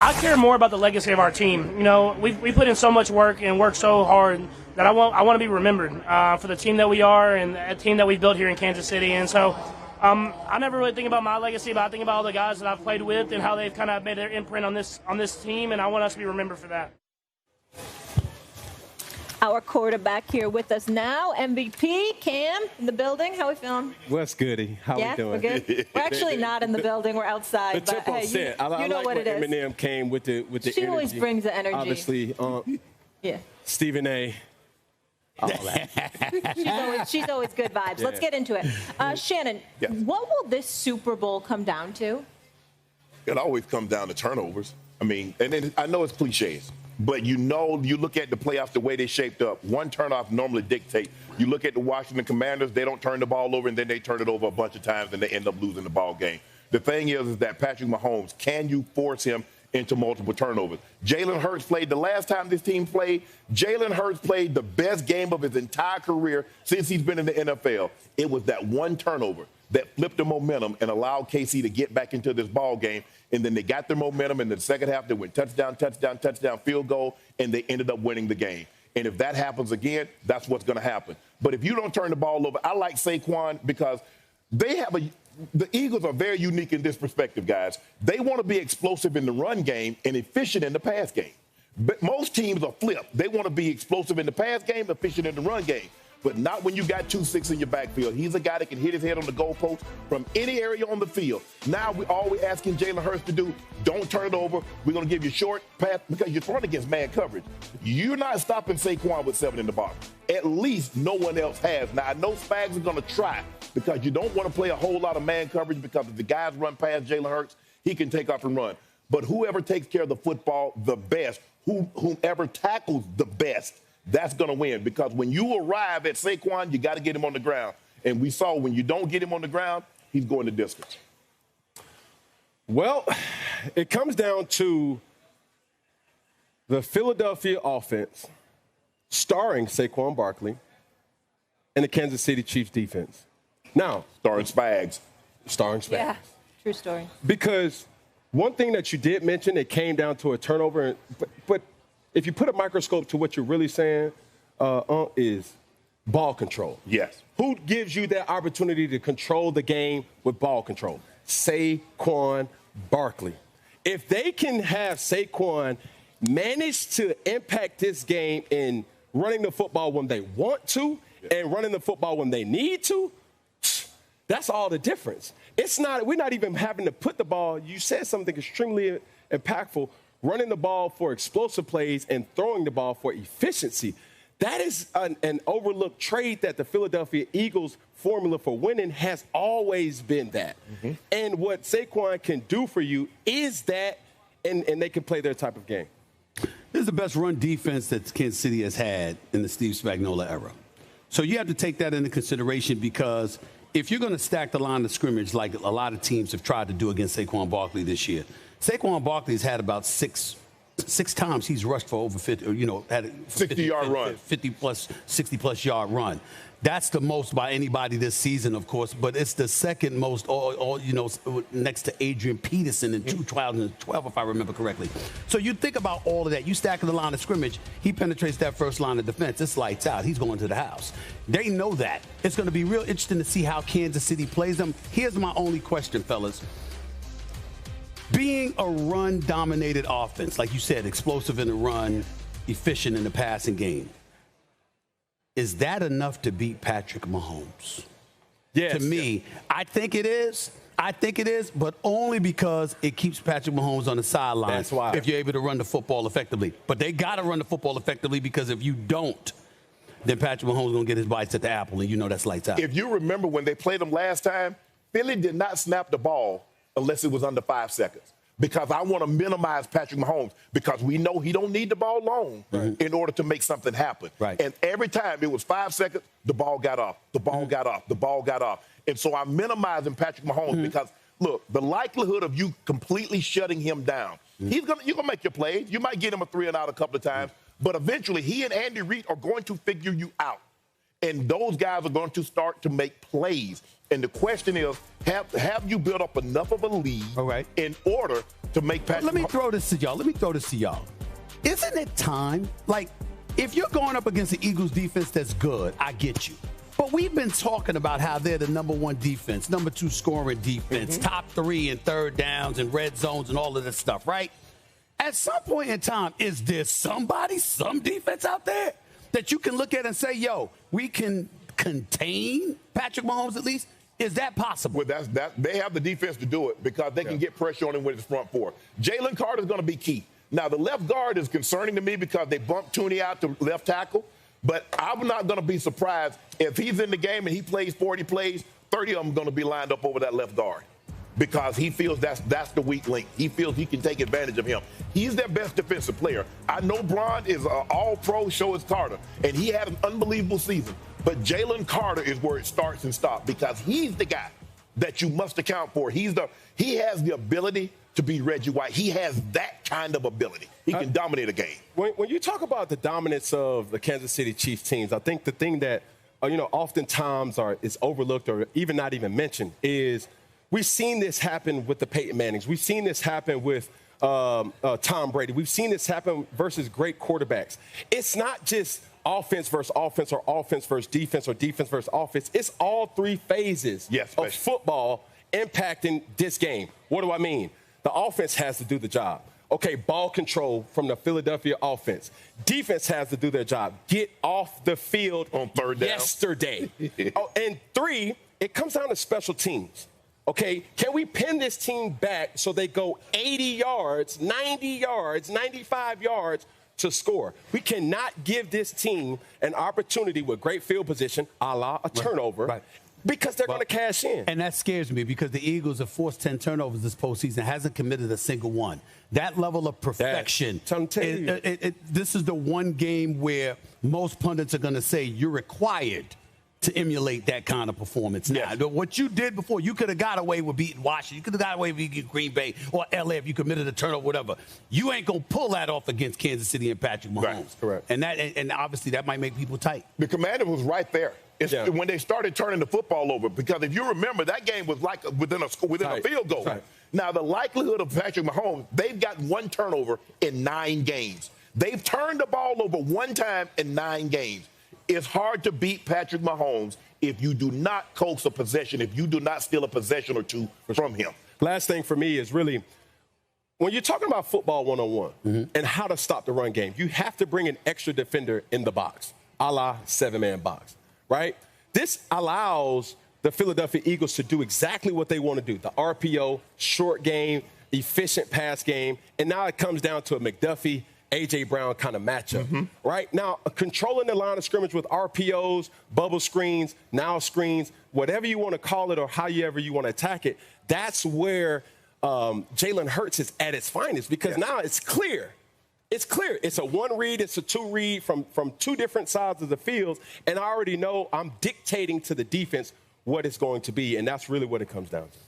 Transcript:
I care more about the legacy of our team. You know, we put in so much work and worked so hard that I want to be remembered for the team that we are and a team that we built here in Kansas City. And so I never really think about my legacy, but I think about all the guys that I've played with and how they've kind of made their imprint on this team, and I want us to be remembered for that. Our quarterback here with us now, MVP, Cam, in the building. How we feeling? What's goody? How we doing? We're good. We're actually not in the building. We're outside. The but, tempo hey, set. you know like what it is. Eminem came with the She energy. always brings the energy. Obviously, yeah. Stephen A. All that. she's always good vibes. Let's get into it. Shannon, what will this Super Bowl come down to? It always comes down to turnovers. I mean, and then I know it's cliches, but you look at the playoffs the way they shaped up. One turnoff normally dictates. You look at the Washington Commanders, they don't turn the ball over, and then they turn it over a bunch of times, and they end up losing the ball game. The thing is that Patrick Mahomes, can you force him into multiple turnovers? Jalen Hurts played the last time this team played. Jalen Hurts played the best game of his entire career since he's been in the NFL. It was that one turnover that flipped the momentum and allowed KC to get back into this ball game. And then they got their momentum in the second half. They went touchdown, field goal, and they ended up winning the game. And if that happens again, that's what's going to happen. But if you don't turn the ball over, I like Saquon because the Eagles are very unique in this perspective, guys. They want to be explosive in the run game and efficient in the pass game. But most teams are flipped. They want to be explosive in the pass game, efficient in the run game. But not when you got 2-6 in your backfield. He's a guy that can hit his head on the goalpost from any area on the field. Now all we're asking Jalen Hurts to do, don't turn it over. We're going to give you a short pass because you're throwing against man coverage. You're not stopping Saquon with 7 in the box. At least no one else has. Now, I know Spags is going to try because you don't want to play a whole lot of man coverage because if the guys run past Jalen Hurts, he can take off and run. But whoever takes care of the football the best, whomever tackles the best, that's going to win because when you arrive at Saquon, you got to get him on the ground. And we saw when you don't get him on the ground, he's going the distance. Well, it comes down to the Philadelphia offense starring Saquon Barkley and the Kansas City Chiefs defense. Now, starring Spags. Yeah, true story. Because one thing that you did mention, it came down to a turnover, but if you put a microscope to what you're really saying, is ball control. Yes. Who gives you that opportunity to control the game with ball control? Saquon Barkley. If they can have Saquon manage to impact this game in running the football when they want to and running the football when they need to, that's all the difference. We're not even having to put the ball. You said something extremely impactful. Running the ball for explosive plays and throwing the ball for efficiency. That is an overlooked trait that the Philadelphia Eagles' formula for winning has always been that. Mm-hmm. And what Saquon can do for you is that, and they can play their type of game. This is the best run defense that Kansas City has had in the Steve Spagnuolo era. So you have to take that into consideration because if you're going to stack the line of scrimmage like a lot of teams have tried to do against Saquon Barkley this year, Saquon Barkley's had about six times he's rushed for over 50, had a 60-yard run. 50-plus, 60-plus yard run. That's the most by anybody this season, of course, but it's the second most, next to Adrian Peterson in 2012, if I remember correctly. So you think about all of that. You stack the line of scrimmage. He penetrates that first line of defense. It's lights out. He's going to the house. They know that. It's going to be real interesting to see how Kansas City plays them. Here's my only question, fellas. Being a run-dominated offense, like you said, explosive in the run, efficient in the passing game, is that enough to beat Patrick Mahomes? Yes. To me, I think it is. But only because it keeps Patrick Mahomes on the sideline. That's why. If you're able to run the football effectively. But they got to run the football effectively because if you don't, then Patrick Mahomes is going to get his bites at the apple, and that's lights out. If you remember when they played them last time, Philly did not snap the ball unless it was under 5 seconds. Because I want to minimize Patrick Mahomes because we know he don't need the ball long in order to make something happen. Right. And every time it was 5 seconds, the ball got off, the ball got off, the ball got off. And so I'm minimizing Patrick Mahomes because, look, the likelihood of you completely shutting him down, you're going to make your plays. You might get him a 3-and-out a couple of times, but eventually he and Andy Reid are going to figure you out. And those guys are going to start to make plays. And the question is, have you built up enough of a lead in order to make Patrick? Let me throw this to y'all. Isn't it time? Like, if you're going up against the Eagles defense that's good, I get you. But we've been talking about how they're the #1 defense, #2 scoring defense, top 3 in third downs and red zones and all of this stuff, right? At some point in time, is there some defense out there that you can look at and say, yo, we can contain Patrick Mahomes at least? Is that possible? Well, they have the defense to do it because they can get pressure on him with his front four. Jalen Carter's going to be key. Now, the left guard is concerning to me because they bumped Tooney out to left tackle. But I'm not going to be surprised if he's in the game and he plays 40 plays, 30 of them are going to be lined up over that left guard because he feels that's the weak link. He feels he can take advantage of him. He's their best defensive player. I know Braun is an all-pro, so is Carter, and he had an unbelievable season. But Jalen Carter is where it starts and stops because he's the guy that you must account for. He has the ability to be Reggie White. He has that kind of ability. He can dominate a game. When you talk about the dominance of the Kansas City Chiefs teams, I think the thing that oftentimes is overlooked or even not even mentioned is we've seen this happen with the Peyton Mannings. We've seen this happen with Tom Brady. We've seen this happen versus great quarterbacks. It's not just offense versus offense or offense versus defense or defense versus offense. It's all three phases of football impacting this game. What do I mean? The offense has to do the job. Okay, ball control from the Philadelphia offense. Defense has to do their job. Get off the field on third down yesterday. And 3, it comes down to special teams. Okay, can we pin this team back so they go 80 yards, 90 yards, 95 yards to score? We cannot give this team an opportunity with great field position, a la a turnover, because they're going to cash in. And that scares me because the Eagles have forced 10 turnovers this postseason, hasn't committed a single one. That level of perfection. This is the one game where most pundits are going to say you're required to emulate that kind of performance. Now, what you did before, you could have got away with beating Washington. You could have got away with beating Green Bay or L.A. if you committed a turnover, whatever. You ain't going to pull that off against Kansas City and Patrick Mahomes. Right, correct. And obviously that might make people tight. The commander was right there. When they started turning the football over, because if you remember, that game was like within a field goal. Right. Now, the likelihood of Patrick Mahomes, they've got 1 turnover in 9 games. They've turned the ball over 1 time in 9 games. It's hard to beat Patrick Mahomes if you do not coax a possession, if you do not steal a possession or 2 from him. Last thing for me is really, when you're talking about football one-on-one and how to stop the run game, you have to bring an extra defender in the box, a la 7-man box, right? This allows the Philadelphia Eagles to do exactly what they want to do, the RPO, short game, efficient pass game, and now it comes down to a McDuffie, A.J. Brown kind of matchup, right? Now, controlling the line of scrimmage with RPOs, bubble screens, now screens, whatever you want to call it or however you want to attack it, that's where Jalen Hurts is at its finest because now it's clear. It's clear. It's a 1 read, it's a 2 read from 2 different sides of the field, and I already know I'm dictating to the defense what it's going to be, and that's really what it comes down to.